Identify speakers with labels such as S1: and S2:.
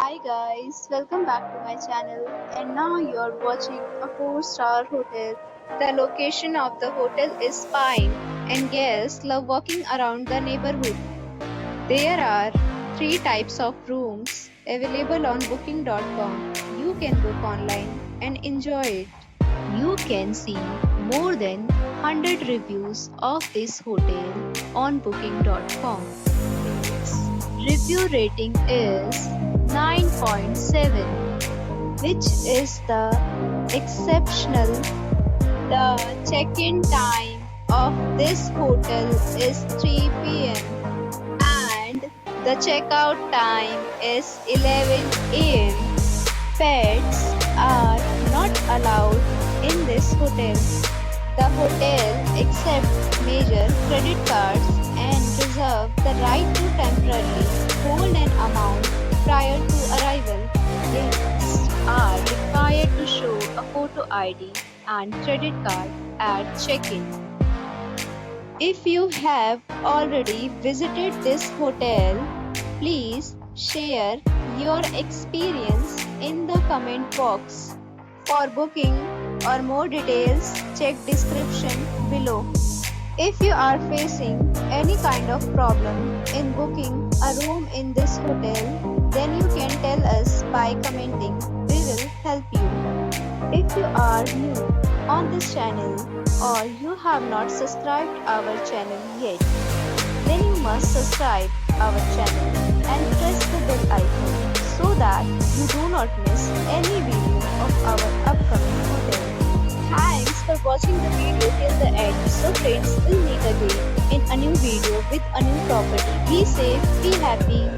S1: Hi guys, welcome back to my channel and now you're watching a 4-star hotel. The location of the hotel is fine and guests love walking around the neighborhood. There are 3 types of rooms available on booking.com. You can book online and enjoy it. You can see more than 100 reviews of this hotel on booking.com. Review rating is 9.7, which is the exceptional. The check-in time of this hotel is 3 p.m. and the checkout time is 11 a.m. Pets are not allowed in this hotel. The hotel accepts major credit cards and reserve the right to temporarily hold an amount prior to arrival. Guests are required to show a photo ID and credit card at check-in. If you have already visited this hotel, please share your experience in the comment box. For booking or more details, check description below. If you are facing any kind of problem in booking a room in this hotel, then you can tell us by commenting. We will help you. If you are new on this channel or you have not subscribed our channel yet, then you must subscribe our channel and press the bell icon so that you do not miss any video of our upcoming hotel. Thanks for watching the video till the end. So friends, we'll meet again in a new video with a new property. Be safe, be happy.